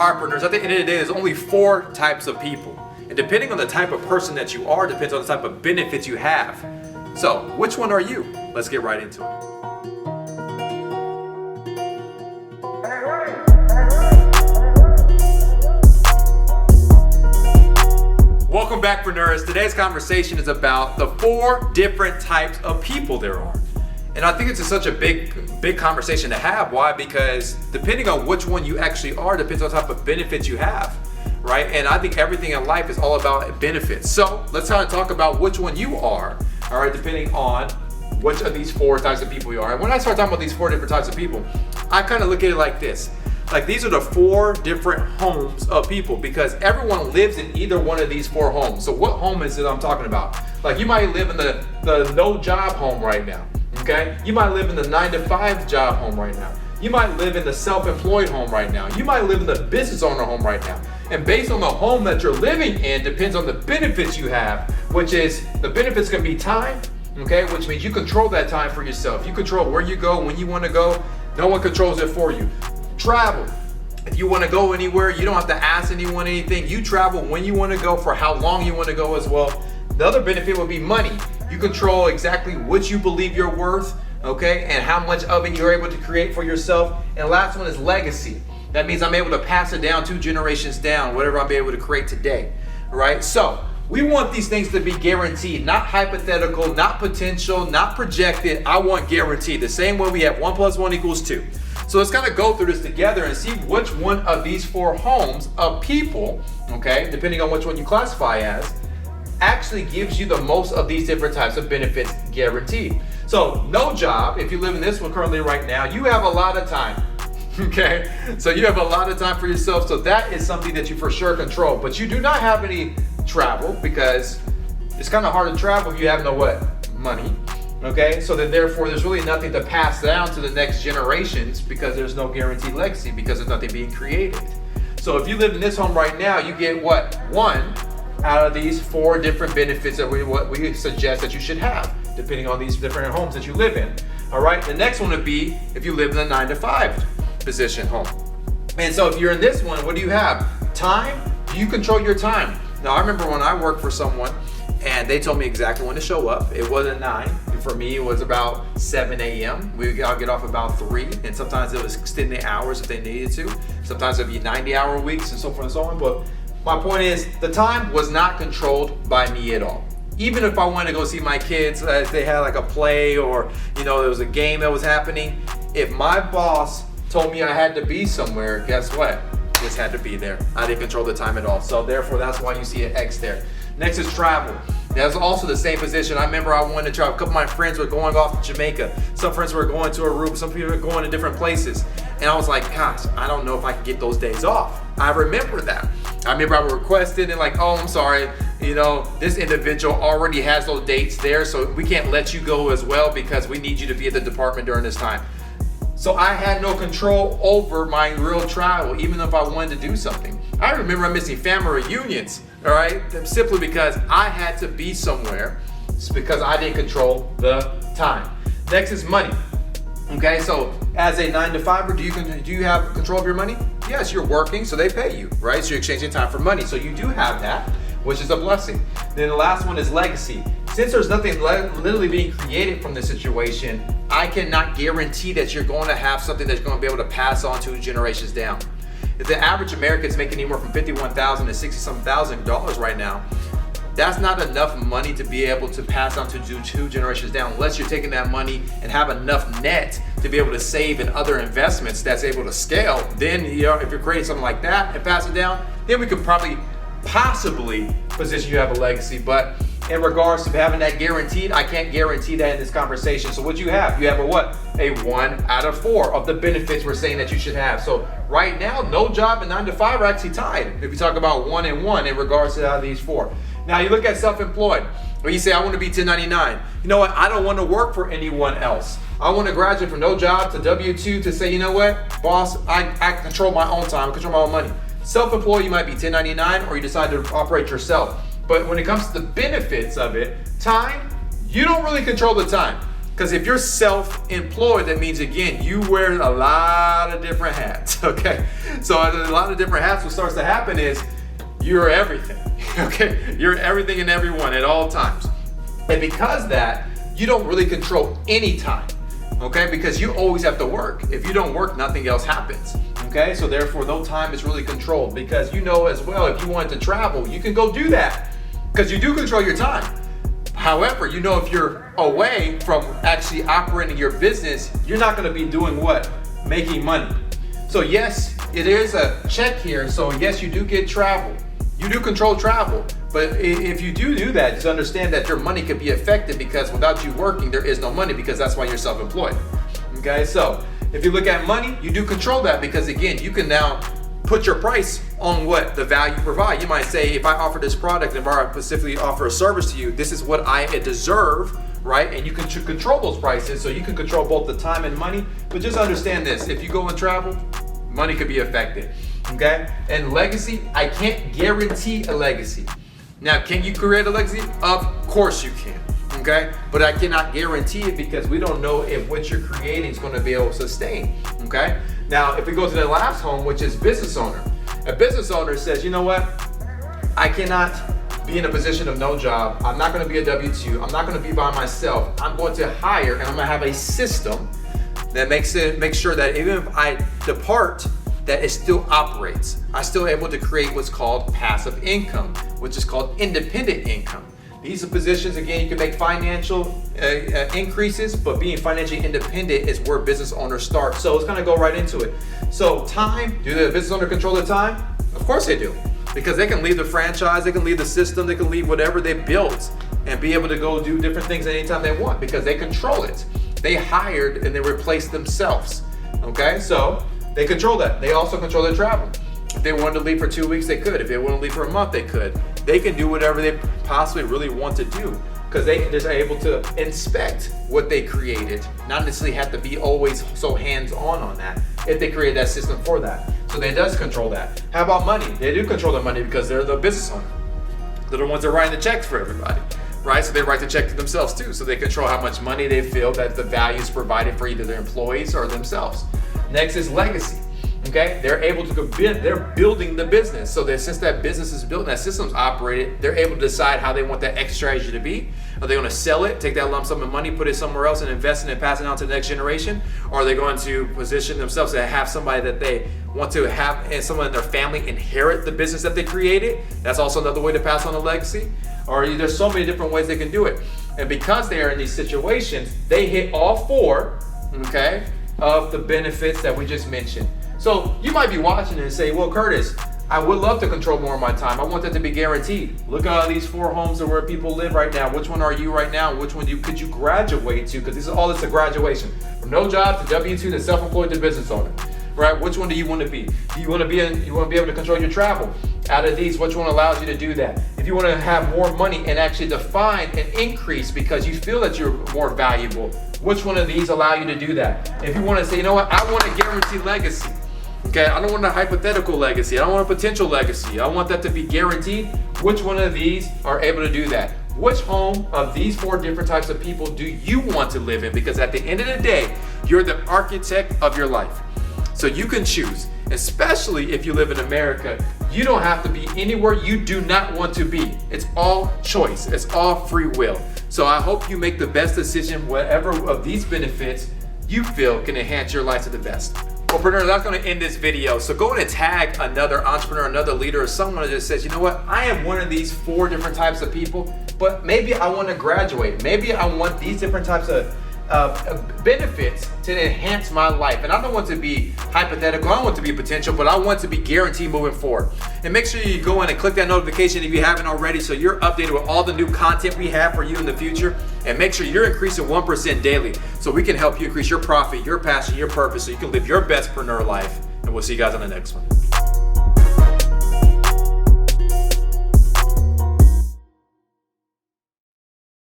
All right, Preneurs, at the end of the day, there's only 4 types of people. And depending on the type of person that you are, depends on the type of benefits you have. So, which one are you? Let's get right into it. Welcome back, Preneurs. Today's conversation is about the 4 different types of people there are. And I think it's such a big conversation to have. Why? Because depending on which one you actually are, depends on the type of benefits you have, right? And I think everything in life is all about benefits. So let's kind of talk about which one you are, all right, depending on which of these 4 types of people you are. And when I start talking about these 4 different types of people, I kind of look at it like this. Like, these are the 4 different homes of people, because everyone lives in either one of these 4 homes. So what home is it I'm talking about? Like, you might live in the no job home right now, okay? You might live in the 9-to-5 job home right now. You might live in the self-employed home right now. You might live in the business owner home right now. And based on the home that you're living in depends on the benefits you have, which is, the benefits can be time, okay? Which means you control that time for yourself. You control where you go, when you want to go. No one controls it for you. Travel. If you want to go anywhere, you don't have to ask anyone anything. You travel when you want to go, for how long you want to go as well. The other benefit would be money. You control exactly what you believe you're worth, okay, and how much of it you're able to create for yourself. And last one is legacy. That means I'm able to pass it down 2 generations down, whatever I'm able to create today, right? So we want these things to be guaranteed, not hypothetical, not potential, not projected. I want guaranteed. The same way we have 1 + 1 = 2. So let's kind of go through this together and see which one of these 4 homes of people, okay, depending on which one you classify as, actually gives you the most of these different types of benefits guaranteed. So no job, if you live in this one currently right now, you have a lot of time, okay? So you have a lot of time for yourself, so that is something that you for sure control. But you do not have any travel, because it's kind of hard to travel if you have no what? Money. Okay, so then therefore there's really nothing to pass down to the next generations, because there's no guaranteed legacy, because there's nothing being created. So if you live in this home right now, you get what? 1 out of these 4 different benefits that we suggest that you should have, depending on these different homes that you live in. All right, the next one would be if you live in a 9-to-5 position home. And so if you're in this one, what do you have? Time. You control your time. Now, I remember when I worked for someone, and they told me exactly when to show up. It wasn't 9. For me, it was about 7 a.m. I'll get off about 3, and sometimes it was extending the hours if they needed to. Sometimes it'd be 90-hour weeks and so forth and so on. But my point is, the time was not controlled by me at all. Even if I wanted to go see my kids, if they had like a play, or there was a game that was happening, if my boss told me I had to be somewhere, guess what? Just had to be there. I didn't control the time at all. So therefore, that's why you see an X there. Next is travel. That's also the same position. I remember I wanted to travel. A couple of my friends were going off to Jamaica. Some friends were going to Aray. Some people were going to different places. And I was like, gosh, I don't know if I can get those days off. I remember that. I remember I requested and like, oh, I'm sorry. This individual already has those dates there, so we can't let you go as well, because we need you to be at the department during this time. So I had no control over my real travel, even if I wanted to do something. I remember missing family reunions, all right? Simply because I had to be somewhere. It's because I didn't control the time. Next is money. Okay, so as a 9-to-5er, do you have control of your money? Yes, you're working, so they pay you, right? So you're exchanging time for money. So you do have that, which is a blessing. Then the last one is legacy. Since there's nothing literally being created from this situation, I cannot guarantee that you're going to have something that's going to be able to pass on 2 generations down. If the average American is making anywhere from $51,000 to $60,000 right now, that's not enough money to be able to pass on to 2 generations down, unless you're taking that money and have enough net to be able to save in other investments that's able to scale. Then, if you're creating something like that and pass it down, then we could possibly position you to have a legacy. But in regards to having that guaranteed, I can't guarantee that in this conversation. So what you have a what? A 1 out of 4 of the benefits we're saying that you should have. So right now, no job and 9-to-5 are actually tied. If you talk about 1 and 1 in regards to these 4. Now you look at self-employed, where you say, I want to be 1099. You know what? I don't want to work for anyone else. I want to graduate from no job to W-2 to say, you know what, boss, I control my own time, I control my own money. Self-employed, you might be 1099, or you decide to operate yourself. But when it comes to the benefits of it, time, you don't really control the time. Because if you're self-employed, that means, again, you wear a lot of different hats, okay? So a lot of different hats, what starts to happen is you're everything, okay? You're everything and everyone at all times. And because that, you don't really control any time, okay? Because you always have to work. If you don't work, nothing else happens, okay? So therefore, no time is really controlled, because you know as well, if you wanted to travel, you can go do that because you do control your time. However, you know, if you're away from actually operating your business, you're not going to be doing what? Making money. So yes, it is a check here. So yes, you do get travel. You do control travel. But if you do that, just understand that your money could be affected, because without you working, there is no money, because that's why you're self-employed. Okay, so if you look at money, you do control that, because again, you can now put your price on what the value you provide. You might say, if I offer this product, and if I specifically offer a service to you, this is what I deserve, right? And you can control those prices, so you can control both the time and money. But just understand this, if you go and travel, money could be affected, okay? And legacy, I can't guarantee a legacy. Now, can you create a legacy? Of course you can, okay? But I cannot guarantee it, because we don't know if what you're creating is going to be able to sustain, okay? Now, if we go to the last home, which is business owner. A business owner says, you know what? I cannot be in a position of no job. I'm not going to be a W-2. I'm not going to be by myself. I'm going to hire, and I'm going to have a system that makes sure that even if I depart, that it still operates. I'm still able to create what's called passive income, which is called independent income. These are positions, again, you can make financial increases, but being financially independent is where business owners start. So let's kind of go right into it. So time, do the business owner control the time? Of course they do, because they can leave the franchise, they can leave the system, they can leave whatever they built and be able to go do different things anytime they want, because they control it. They hired and they replaced themselves, okay? So they control that. They also control their travel. If they wanted to leave for 2 weeks, they could. If they wanted to leave for a month, they could. They can do whatever they possibly really want to do, because they're able to inspect what they created, not necessarily have to be always so hands-on that if they create that system for that. So they does control that. How about money? They do control their money, because they're the business owner. They're the ones that are writing the checks for everybody, right? So they write the check to themselves too. So they control how much money they feel that the value is provided for either their employees or themselves. Next is legacy. Okay, they're able to they're building the business. So that since that business is built and that system's operated, they're able to decide how they want that extra strategy to be. Are they going to sell it, take that lump sum of money, put it somewhere else and invest in it and pass it on to the next generation? Or are they going to position themselves to have somebody that they want to have and someone in their family inherit the business that they created? That's also another way to pass on a legacy. Or there's so many different ways they can do it. And because they are in these situations, they hit all four, okay, of the benefits that we just mentioned. So you might be watching and say, well, Curtis, I would love to control more of my time. I want that to be guaranteed. Look at all these 4 homes of where people live right now. Which one are you right now? Which one could you graduate to? Because this is a graduation. From no job to W-2 to self-employed to business owner. Right? Which one do you want to be? Do you want to be able to control your travel? Out of these, which one allows you to do that? If you want to have more money and actually define an increase because you feel that you're more valuable, which one of these allow you to do that? If you want to say, you know what, I want a guaranteed legacy. Okay, I don't want a hypothetical legacy. I don't want a potential legacy. I want that to be guaranteed. Which one of these are able to do that? Which home of these 4 different types of people do you want to live in? Because at the end of the day, you're the architect of your life. So you can choose, especially if you live in America. You don't have to be anywhere you do not want to be. It's all choice. It's all free will. So I hope you make the best decision, whatever of these benefits you feel can enhance your life to the best. Well, Preneur, that's going to end this video. So go and tag another entrepreneur, another leader, or someone that just says, you know what, I am one of these 4 different types of people, but maybe I want to graduate. Maybe I want these different types of benefits to enhance my life. And I don't want to be hypothetical, I don't want to be potential, but I want to be guaranteed moving forward. And make sure you go in and click that notification if you haven't already, so you're updated with all the new content we have for you in the future. And make sure you're increasing 1% daily, so we can help you increase your profit, your passion, your purpose, so you can live your best Preneur life. And we'll see you guys on the next one.